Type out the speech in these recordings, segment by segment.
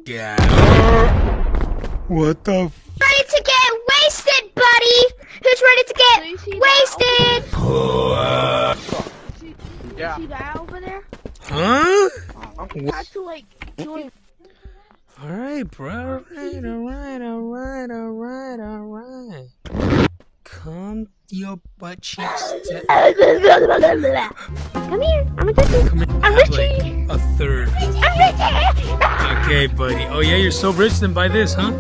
Yeah. What the f? Ready to get wasted, buddy? Who's ready to get wasted? Yeah. See that over there? Huh? Had to like do it. Alright, bro. Alright. Come your butt cheeks down. Come here. I'm a Richie. Come here. I'm Have, Richie. like, a third. I'm Richie. Okay, buddy. Oh yeah, you're so rich, then buy this, huh?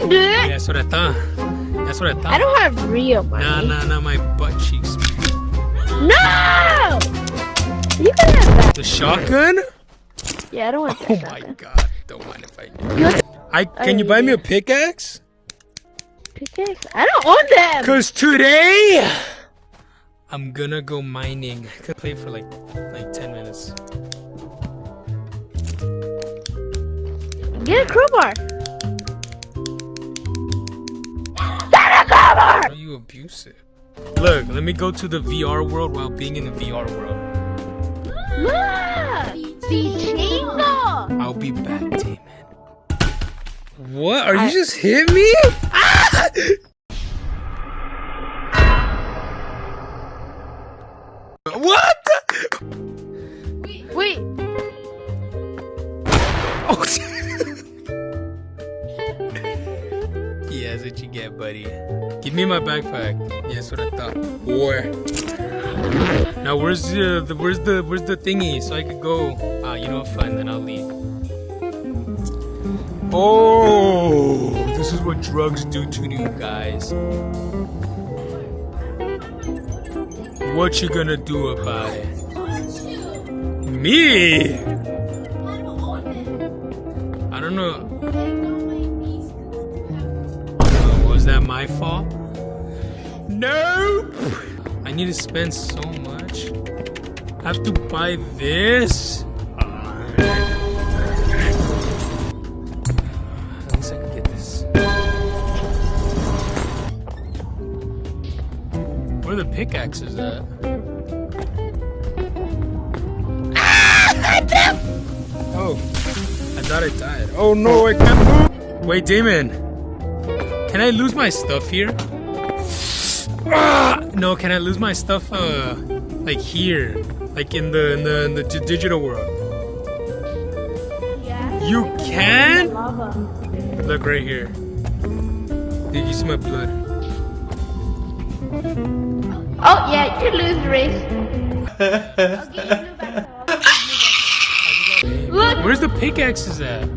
Yeah, that's what I thought. That's what I thought. I don't have real money. Nah, my butt cheeks. No! You can have that. The shotgun? Yeah, I don't want that. Oh my god. Don't mind if I do. Can you buy me a pickaxe? Pickaxe? I don't own them. Cause today I'm gonna go mining. I could play for like 10 minutes. Get a crowbar. Are you abusive? Look, let me go to the VR world while being in the VR world. Look! Chingo! I'll be back, Damon. What? Are you just hit me? Ah! What? Wait. Oh. Yeah, that's what you get, buddy. Give me my backpack. Yeah, that's what I thought. War. Now where's the thingy so I could go? You know what? Fine, then I'll leave. Oh, this is what drugs do to you guys. What you gonna do about it? Me? I don't know. Was that my fault? Nope. I need to spend so much. I have to buy this. At least I can get this. Where are the pickaxes at? Oh, I thought I died. Oh no, I can't move. Wait, Damon. Can I lose my stuff here? No, can I lose my stuff like here? Like in the digital world? Yeah. You can? Lava. Look right here. Did you see my blood? Oh yeah, you lose the race. Look. Where's the pickaxes at?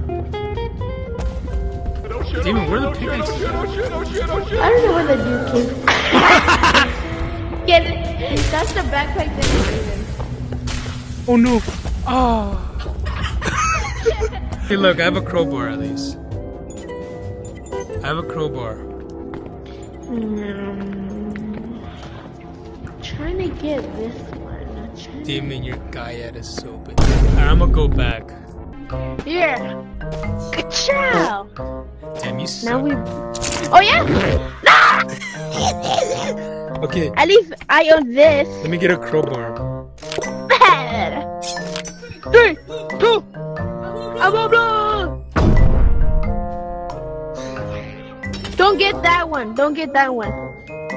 Damon, where are the pickaxes at? I don't know where the dude came from. Get it? That's the backpack that he's in. Oh no! Oh. Hey, look, I have a crowbar at least. I have a crowbar. Trying to get this one. Damon, your Gaiad is so big. Alright, I'm gonna go back. Here. Good job. Damn, you suck. Now we. Oh yeah. Okay, At least I own this. let me get a crowbar. 3, 2, blah blah. Don't get that one. Don't get that one.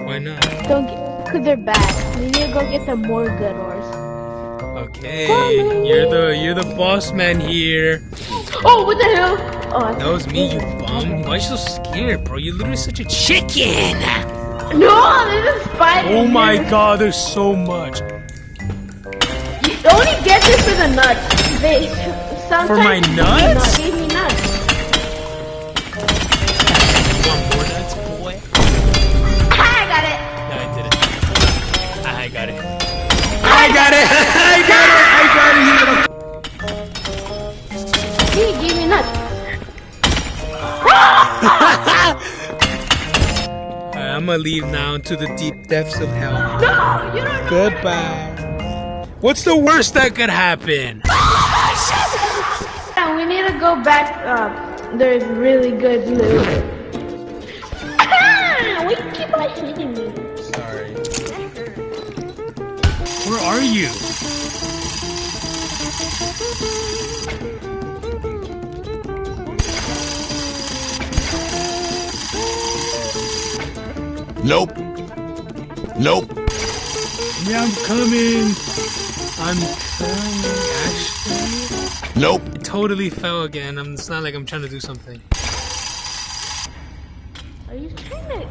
Why not? Don't get, cause they're bad. We need to go get the more good ones. Okay, you're the boss man here. Oh, what the hell? Oh, That was me, you bum. Why are you so scared, bro? You're literally such a chicken. no, there's a spider. Oh in my here. god, there's so much. You only get this for the nuts. They sometimes For my nuts? Gave me nuts. You want more nuts, boy? I got it. No, I didn't. I got it. I got it! I got it! He gave me nuts. I'm gonna leave now into the deep depths of hell. No, you don't know. Goodbye. What's the worst that could happen? We need to go back up. There's really good loot. Why you keep on hitting me? Sorry. Where are you? Nope. Nope. Yeah, I'm coming. I'm coming, actually. Nope. It totally fell again. It's not like I'm trying to do something. Are you trying to?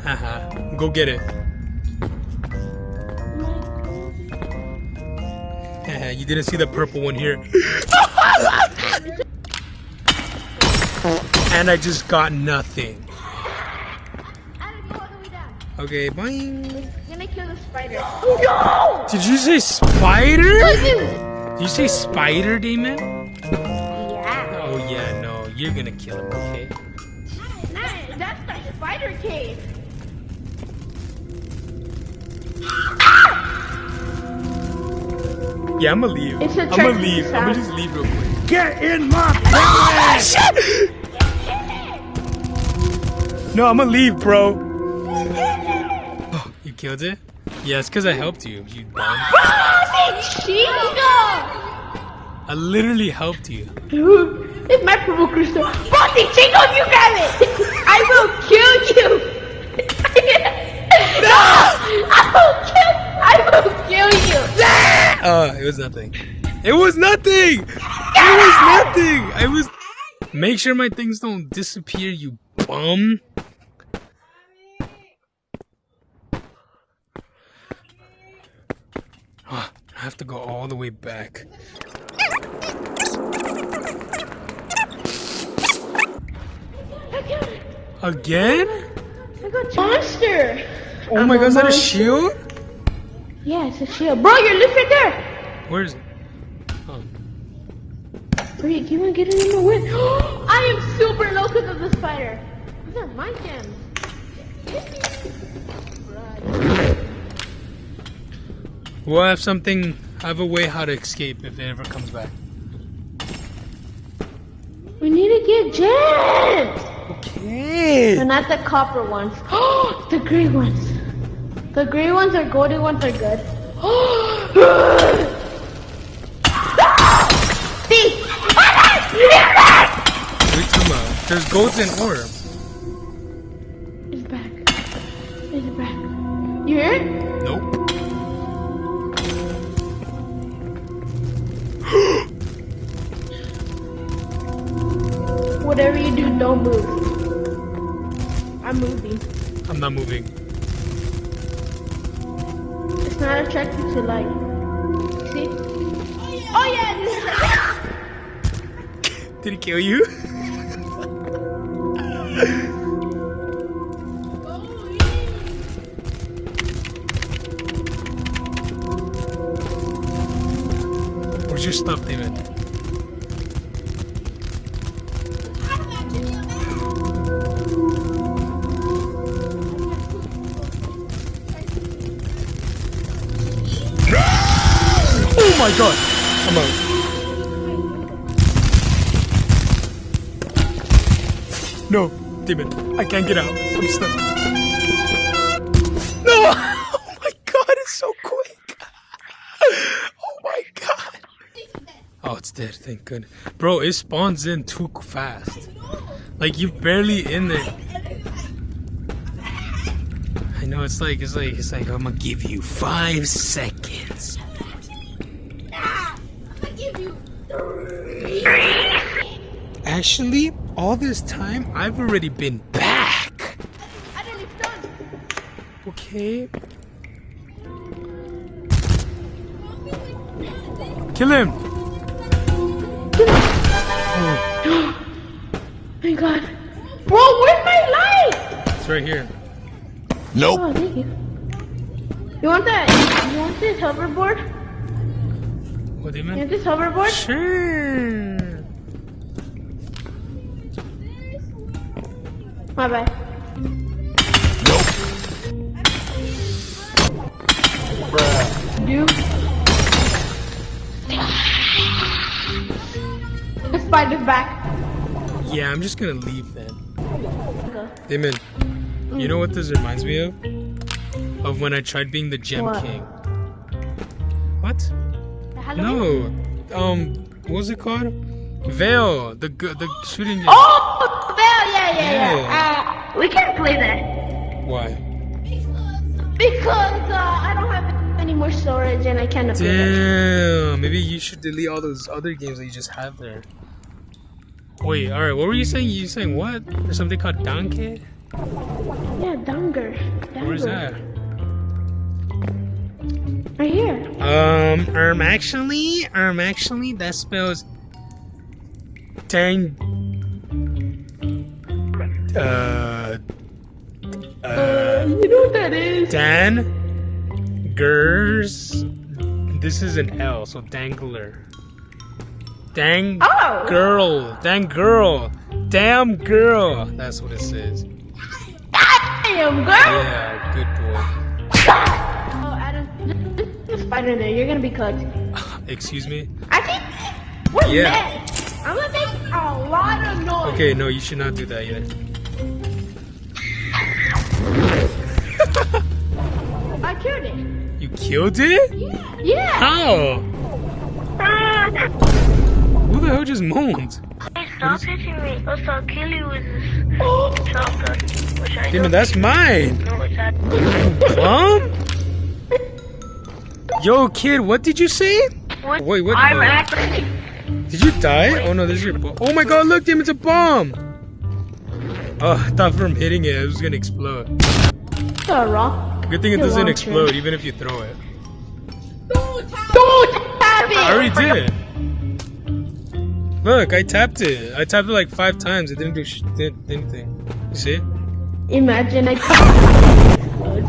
Haha. Go get it. Haha, you didn't see the purple one here. And I just got nothing. Okay, bye. I'm gonna kill the spider. Did you say spider? No! Did you say spider, Damon? Yeah. Oh yeah, no, you're gonna kill him, okay? Nah, that's the spider cave. Yeah, I'm gonna leave. It's a I'm gonna trick leave. I'm sound. gonna just leave real quick. Get in my No, I'm gonna leave, bro. Oh, you killed it? Yeah, it's because I helped you, you dumb. I literally helped you. Dude, it's my purple crystal. Bossy Chico, you grab it! I will kill you! I will kill you! It was nothing. It was nothing! It was nothing! I was... Make sure my things don't disappear, you bum. I have to go all the way back. Again? I got monster! Oh my god, is that a shield? Yeah, it's a shield. Bro, your lift right there! Where is it? Oh. Bro, you wanna get it in the wind? I am super low because of the spider. These are my gems. We'll have something, I have a way how to escape if it ever comes back. We need to get gems! Okay. They're not the copper ones. The gray ones. The gray ones or golden ones are good. See? What are you talking about? There's golden orb. It's back. It's back. You hear it? Nope. Whatever you do, don't move. I'm moving. I'm not moving. It's not attracted to light. See? Oh yeah! Did he kill you? Where's your stuff, David? Oh my god! I'm out. No, Demon, I can't get out. I'm stuck. No! Oh my god, it's so quick! Oh my god! Oh, it's dead, thank goodness. Bro, it spawns in too fast. Like, you're barely in there. I know, it's like, I'm gonna give you 5 seconds. Actually, all this time, I've already been back. Okay. Kill him. Oh my god. Bro, where's my light? It's right here. Nope. Oh, thank you. You want that? You want this hoverboard? What do you You mean? want this hoverboard? Sure. My bad. Nope. You. The spider's back. Yeah, I'm just gonna leave then. Okay. Damon, you know what this reminds me of? Of when I tried being the Gem What? King. What? The Halloween? No. What was it called? Veil, the shooting game. Oh, yeah. We can't play that Why? because I don't have any more storage and I cannot play that. Damn. Maybe you should delete all those other games that you just have there. Wait, alright, what were you saying? You saying what? There's something called Donkey? Yeah, Dunger. Where's that? Right here. Actually, that spells Dang. You know what that is? Dan Gers. This is an L, so Dangler. Dang Oh. girl. Dang girl. Damn girl. That's what it says. Damn, girl. Yeah, good boy. Oh, Adam, there's a spider there. You're gonna be cooked. Excuse me? I think we're Yeah. mad. I'm gonna make a lot of noise. Okay, no, you should not do that yet. I killed it. You killed it? Yeah. How? Who the hell just moaned? Hey, stop hitting me. I'll start killing you with this shotgun. Which I Damn it, don't that's mine. know it's that. Yo, kid, what did you say? What? Wait, what? I'm actually. Did you die? Oh no, this is your bomb. Oh my god, look, damn, it's a bomb! Oh, I thought from hitting it, it was gonna explode. Wrong. Good thing it You're doesn't wrong, explode, Trent. even if you throw it. Don't tap it. I already did. Look, I tapped it. I tapped it like 5 times. It didn't do anything. You see? Imagine I.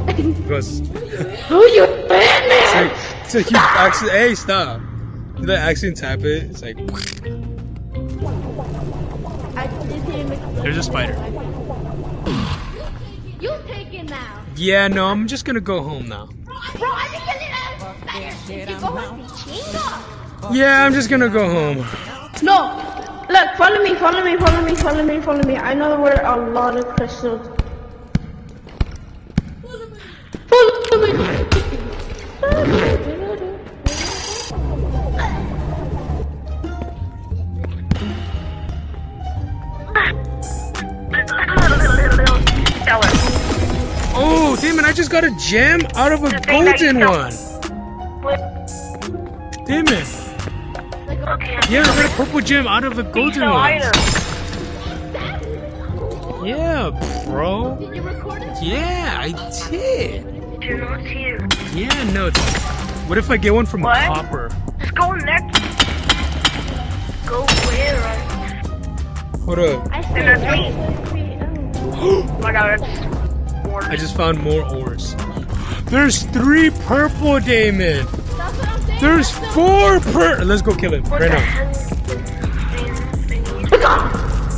It goes. Who you man? It's like you accident. Hey, stop! Did I accident tap it? It's like I did him explode. there's a spider. You take it now. Yeah, no, I'm just gonna go home now. Bro, I think I need a spider. Yeah, I'm just gonna go home. No. Look, follow me. I know where a lot of crystals. Follow me. Oh, damn it! I just got a gem out of a golden one. Damn it! Okay. Yeah, I got a purple gem out of a golden one. Yeah, bro. Did you record it? Yeah, I did. Do not here. Yeah, no. What if I get one from What? Copper? Just go next. Go where? Hold up. I And that's me. Oh my god, it's I just found more ores. There's 3 purple, Damon. That's what I'm saying. There's 4 Let's go kill him What right the now. hell is this?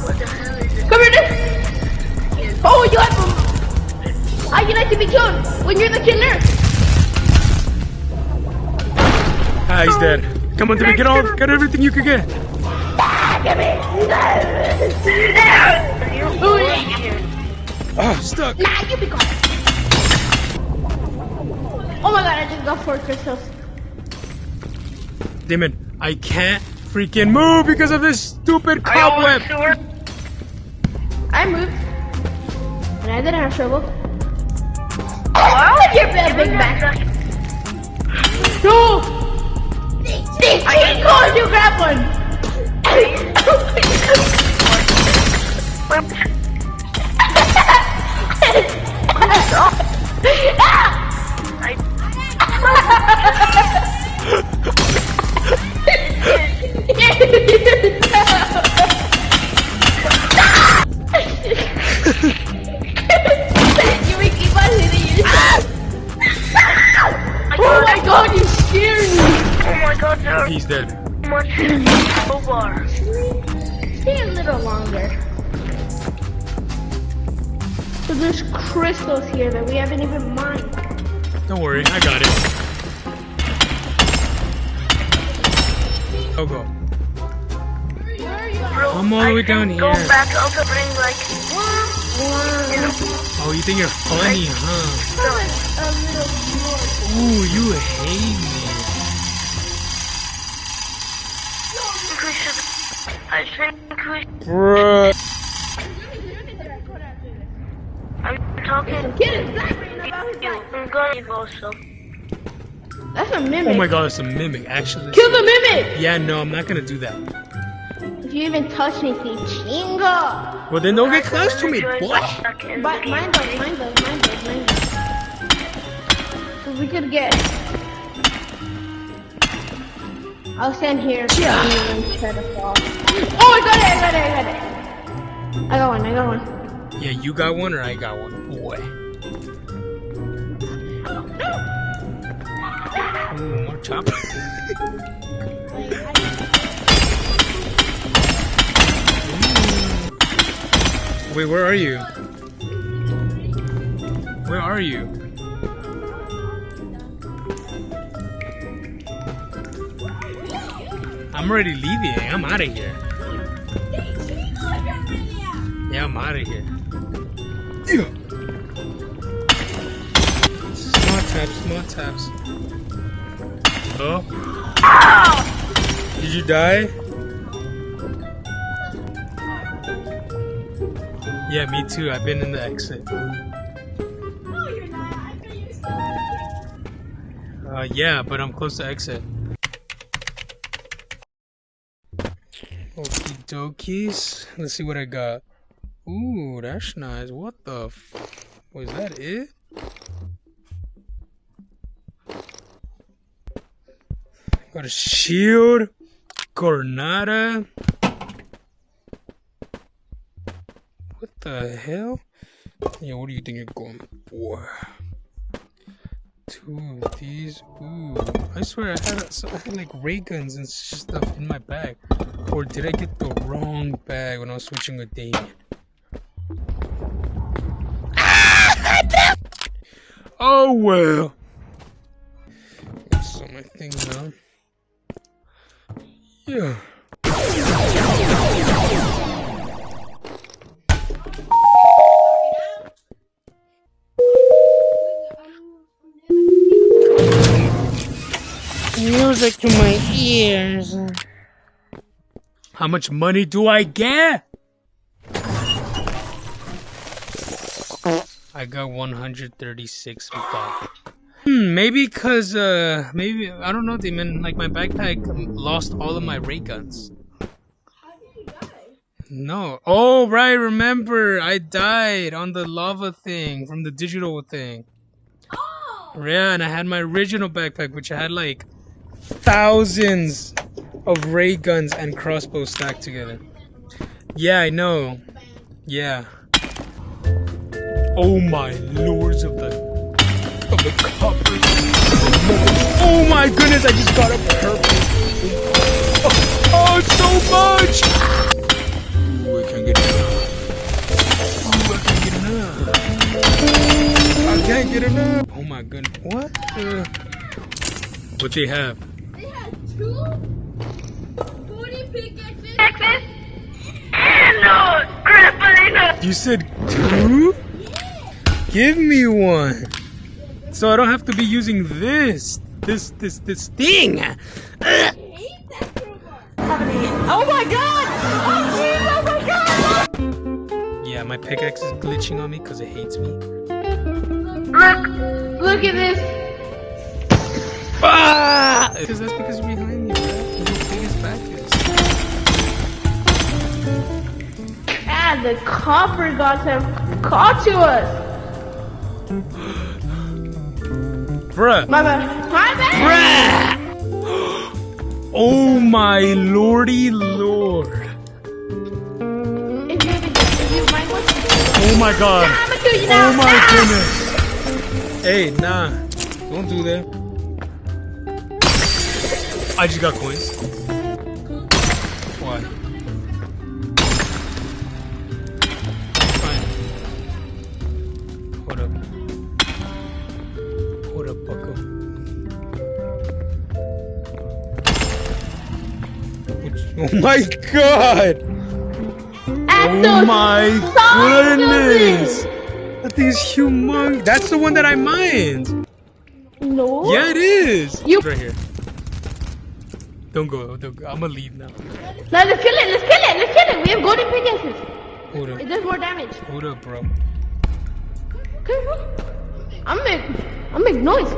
What the hell is it? Come here, dude. Oh, you have them. How you like to be killed when you're the killer? Ah, he's dead. Come on, Timmy, get everything you can get. Oh, stuck. Nah, you be gone. Oh my god, I just got 4 crystals. Damon, I can't freaking move because of this stupid Are y'all in cobweb. the sewer? I moved. And I didn't have trouble. Well, You're big back. No! Steve, I can go and you grab one! You may keep on hitting yourself. Oh my god, you scared me! Oh my god, there are He's dead. much over. Stay a little longer. So there's crystals here that we haven't even mined. Don't worry, I got it. I'll go. Bro, I'm all the way down Go here. back up to bring like, you know, Oh, you think you're funny, huh? A little more. Ooh, you hate me. we should, I think we Bruh. talking. Kid is blabbering about his life. I'm gonna go so. That's a mimic. Oh my god, it's a mimic, actually. Kill the mimic! Yeah, no, I'm not gonna do that. If you even touch anything, chinga! Well, then don't get close to me, boy. But mine does. So we could get. I'll stand here and try to fall. Oh, I got it! I got one. Yeah, you got one or I got one, boy. Ooh, more chop. Wait, where are you? Where are you? I'm already leaving. I'm out of here. Yeah, I'm out of here. Small taps. Oh. Did you die? Yeah, me too. I've been in the exit. Yeah, but I'm close to exit. Okie dokies. Let's see what I got. Ooh, that's nice. What the was that it? Got a shield. Coronada. What the hell? Yeah, what do you think you're going for? 2 of these. Ooh, I swear I had like ray guns and stuff in my bag. Or did I get the wrong bag when I was switching with Damien? Oh well. That's all my things now. Yeah. Music to my ears. How much money do I get? I got 136 with that. Maybe cause maybe I don't know. They meant like my backpack lost all of my ray guns. How did you die? No. Oh right, remember I died on the lava thing from the digital thing. Oh. Yeah, and I had my original backpack, which I had like thousands of ray guns and crossbows stacked together. Yeah, I know. Yeah. Oh my lords of the copper. Oh my goodness, I just got a purple. Oh, it's so much. Ooh, I can't get enough. I can't get enough. Oh my goodness. What? What they have? They had 2 booty pickaxes. No, Grandpa. You said 2? Give me one, so I don't have to be using this thing. Oh my god! Oh my god! Yeah, my pickaxe is glitching on me because it hates me. Look at this. Ah! Because that's because you're behind me, bro. Look how big his back is. Ah, the copper gods have caught to us. Bruh. My bad. Bruh! Oh my lordy lord. If you might want to. Oh my god. I'm gonna kill you now. Oh my goodness. Hey, nah. Don't do that. I just got coins. Why? Fine. Hold up. Hold up, bucko. Oh my god! Oh my goodness! That thing is humongous. That's the one that I mined. No. Yeah, it is. You right here. Don't go. I'm gonna leave now. No, let's kill it. We have golden pickaxes. Hold up. It does more damage. Hold up, bro. I'm make noise.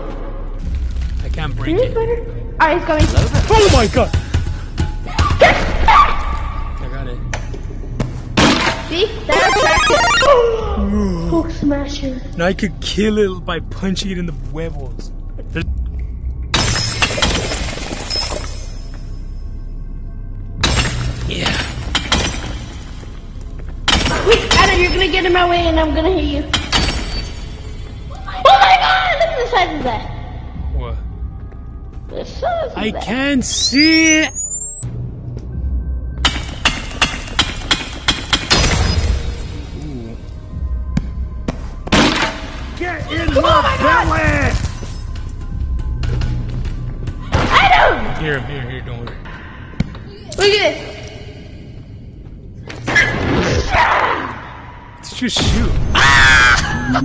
I can't break Can you it. spider? Alright, he's coming. Oh my god! I got it. See? That's Hulk smasher. Now I could kill it by punching it in the huevos. There's... Yeah. Wait, Adam, you're gonna get in my way and I'm gonna hit you. Oh my god! Look at the size of that. What? The size of I that. can't see it. Ooh. Get in my belly! Adam! Here, don't worry. Look at this. Did you shoot? Ah!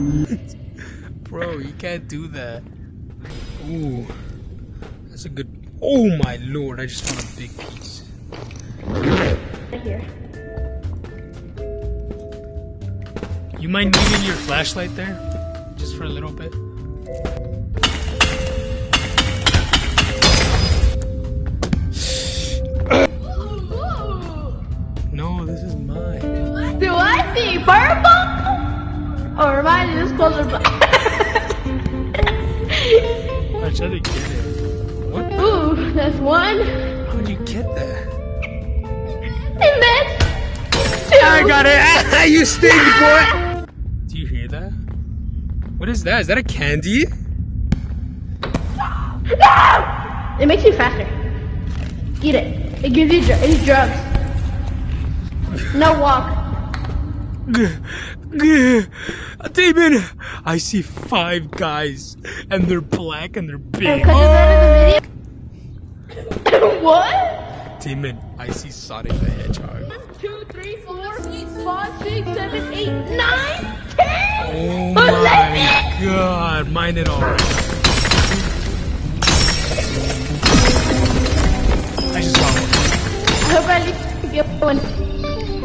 Bro, you can't do that. Ooh. That's a good... Oh my lord, I just found a big piece. Right here. You mind leaving your flashlight there? Just for a little bit? No, this is mine. Do I see purple? Or am I just colorblind? I tried to get it. What? Ooh, that's one. How'd you get that? And that's two. I got it! Ah, you stink, boy! Do you hear that? What is that? Is that a candy? No! It makes you faster. Eat it. It gives you it's drugs. No walk. Damon! I see 5 guys, and they're black and they're big. And because of the video. What? Damon, I see Sonic the Hedgehog. 1, 2, 3, 4, 5, 6, 7, 8, 9, 10. Oh But my let me- god, mine it already. I just got one. I hope I at least get one.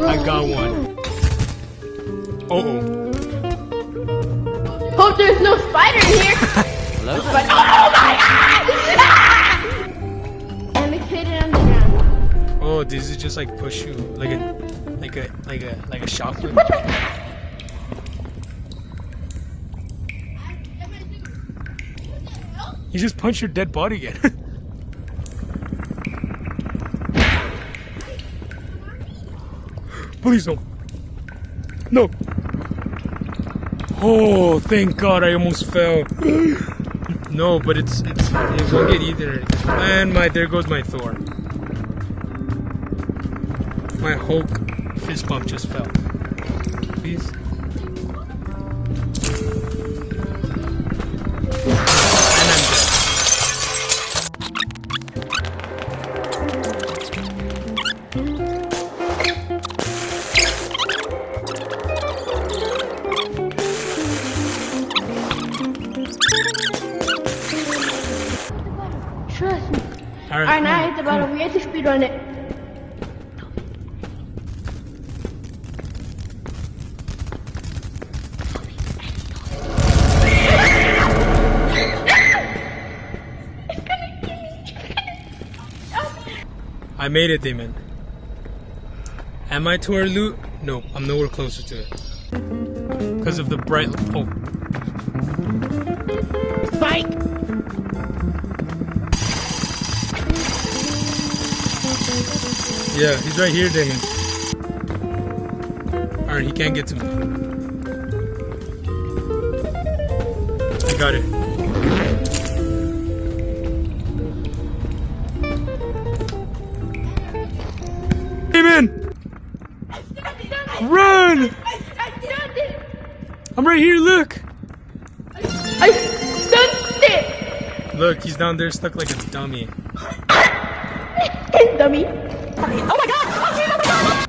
I got one. Uh-oh. Hope there's no spider in here. Hello? Oh my god! And it's hidden underground. Oh, this is just like push you, like a shot flip. You just punch your dead body again. Please don't. No. Oh, thank God! I almost fell. No, but it won't get either. And there goes my Thor. My Hulk fist bump just fell. Please. And I'm dead. Trust me. All Alright, now I hit the bottom. We have to speedrun it. I made it, Damon. Am I to our loot? No, I'm nowhere closer to it. Because of the bright... Oh. Fight! Yeah, he's right here, Damon. Alright, he can't get to me. I got it. Damon! Run! I'm right here, look! I stunned it! Look, he's down there stuck like a dummy. Dummy. Oh my god!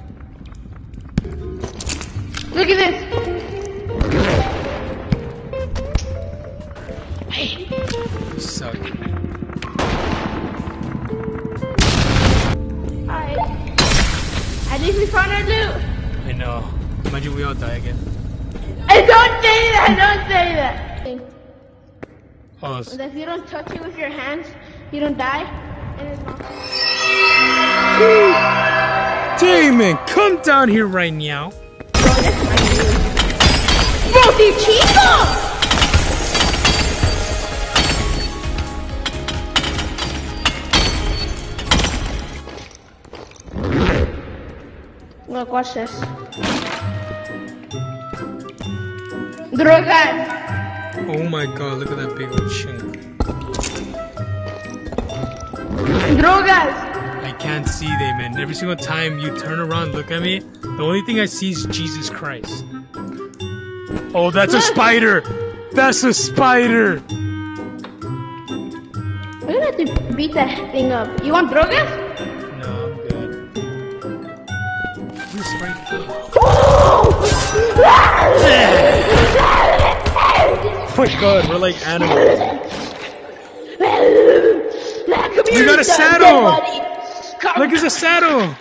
Look at this! You suck. Alright. At least we found our loot! I know. Imagine we all die again. Hey, don't say that. Don't say that. Oh, If you don't touch it with your hands, you don't die. And it's not. Damon, come down here right now. Bro, dude, Chico! Look, watch this. Drogas! Oh my god, look at that big old chunk. Drogas! I can't see them, man. Every single time you turn around, look at me, the only thing I see is Jesus Christ. Oh, that's a spider! That's a spider! We're gonna have to beat that thing up. You want drogas? No, I'm good. This right there. Oh my god, we're like animals. We got a saddle! Look, it's a saddle!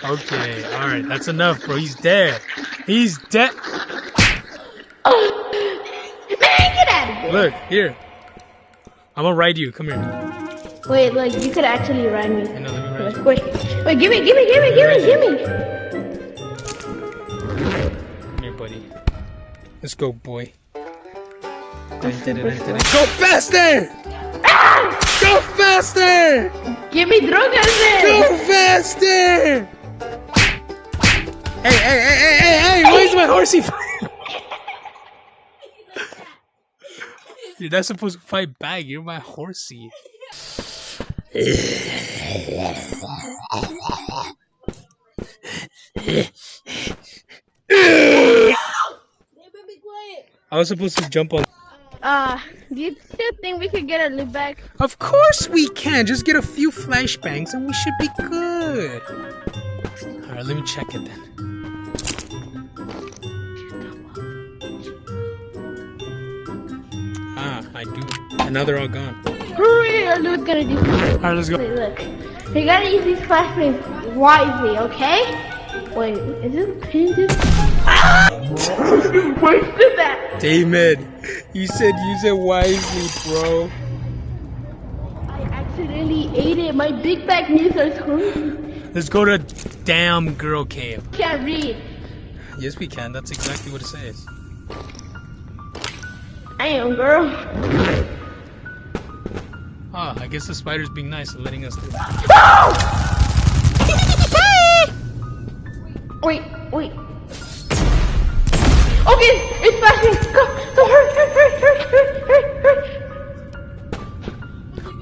Okay, alright, that's enough, bro. He's dead. He's dead. Man, get out of here! Look, here. I'm gonna ride you. Come here. Wait, like, you could actually ride me. I know, let me ride you. Wait, give me! Come here, buddy. Let's go, boy. Go faster! Go faster! Give me drogas then! Go faster! Hey! Why is my horsey fighting? You're not supposed to fight back. You're my horsey. I was supposed to jump on. Do you still think we could get our loot back? Of course we can. Just get a few flashbangs and we should be good. Alright, let me check it then. I do. And now they're all gone. Hurry, our loot's gonna do something. Alright, let's go. Wait, look. You gotta use these flashbangs wisely, okay? Wait, is this painted? Where's that? Damon, you said use it wisely, bro. I accidentally ate it. My big back knees are hungry. Let's go to damn girl cave. Can't read. Yes, we can. That's exactly what it says. I am, girl. Ah, I guess the spider's being nice and letting us through. Wait. Okay, it's flashing. Go, hurry.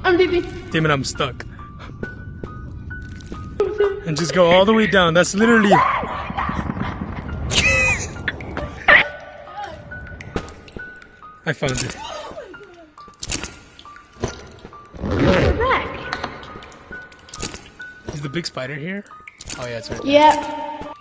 I'm leaving. Damn it, I'm stuck. And just go all the way down. That's literally... I found it. We're back. Is the big spider here? Oh yeah, it's right there. Yeah.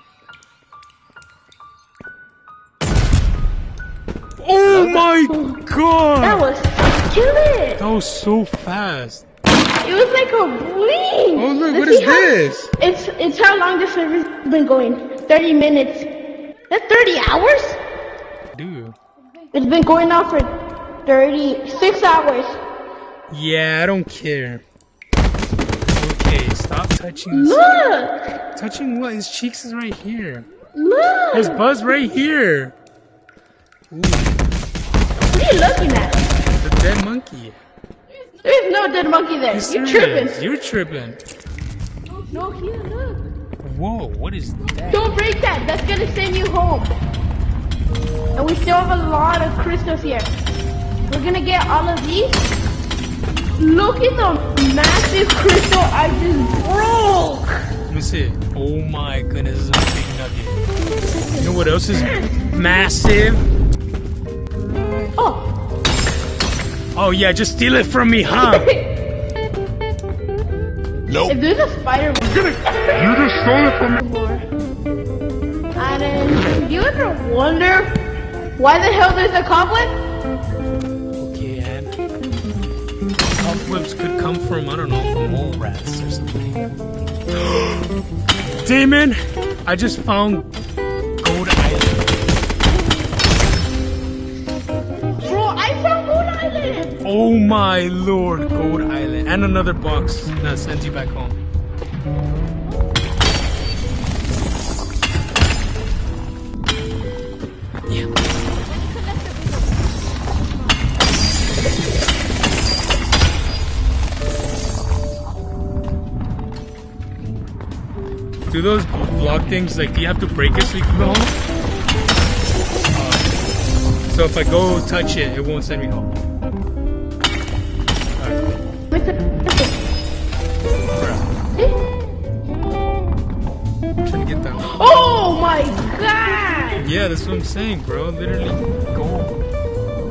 Oh my god! That was killing. That was so fast. It was like a blink. Oh look, Let's what is see how- this? It's how long the server's been going. 30 minutes. That's 30 hours? Dude. It's been going on for 36 hours. Yeah, I don't care. Okay, stop touching. Look! Touching what? His cheeks is right here. Look! His butt's right here. Ooh, What are you looking at? the dead monkey. There's no dead monkey there. Yes, You're there tripping. is. You're tripping. No, here, look. Whoa, what is that? Don't break that. That's gonna send you home. And we still have a lot of crystals here. We're gonna get all of these. Look at the massive crystal I just broke. Let me see. Oh my goodness, this is a big nugget. You know what else is massive? Oh. Oh yeah, just steal it from me, huh? If there's a spider, You just stole it from me. and then, do you ever wonder why the hell there's a cobweb? Okay, and cobwebs could come from, I don't know, from mole rats or something. Damon, I just found gold items. Oh my lord, Gold Island. And another box that sends you back home. Yeah. Do those block things, like, do you have to break it so you can go home? So if I go touch it, it won't send me home. I'm trying to get that one. Oh my god! Yeah, that's what I'm saying, bro. Literally, gold.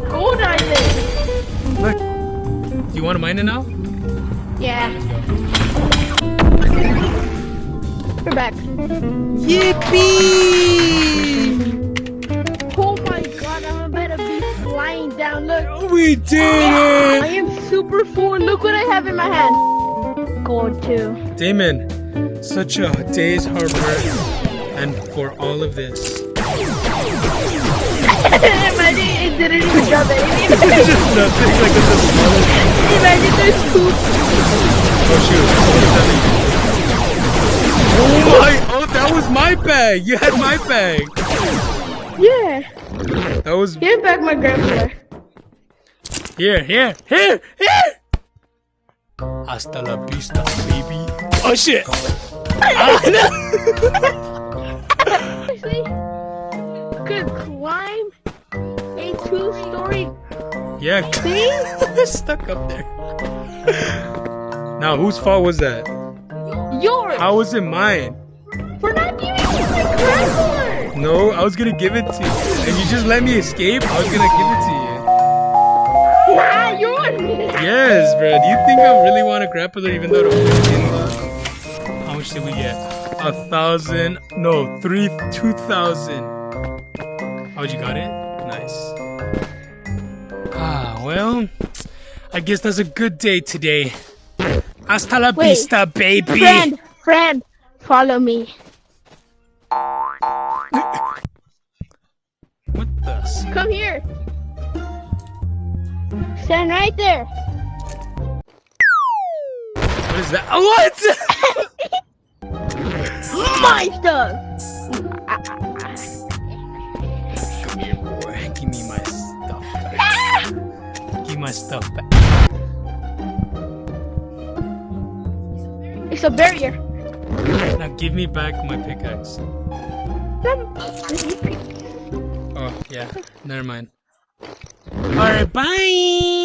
Gold Island! Look. Do you want to mine it now? Yeah. We're back. Yippee! Oh my god, I'm about to be flying down. Look. We did I it! am super full. Look what I have in my hand. Gold too. Damon, such a day's hard work, and for all of this. Imagine it didn't even drop anything. It's just nothing, like it's the smallest. Imagine there's two. Oh shoot. Oh, that was my bag! You had my bag! Yeah. That was... Give back my grandpa. Here! Hasta la vista, baby. Oh shit! Actually, could climb a 2-story Yeah, thing? stuck up there. Now, whose fault was that? Yours. How was it mine? For not giving me my grandpa. No, I was gonna give it to you. And you just let me escape, I was gonna give it to you. Nah, yours. Yes, bro. Do you think I really want a grappler even though it was in the... How much did we get? 1,000. No, 2,000. How'd you got it? Nice. Ah, well, I guess that's a good day today. Hasta la vista, baby. Friend, follow me. What the? Come here. Stand right there. What is that? What? My stuff. Boy, give me my stuff back. Give my stuff back. It's a barrier. Now give me back my pickaxe. Oh, yeah. Never mind. Alright, bye!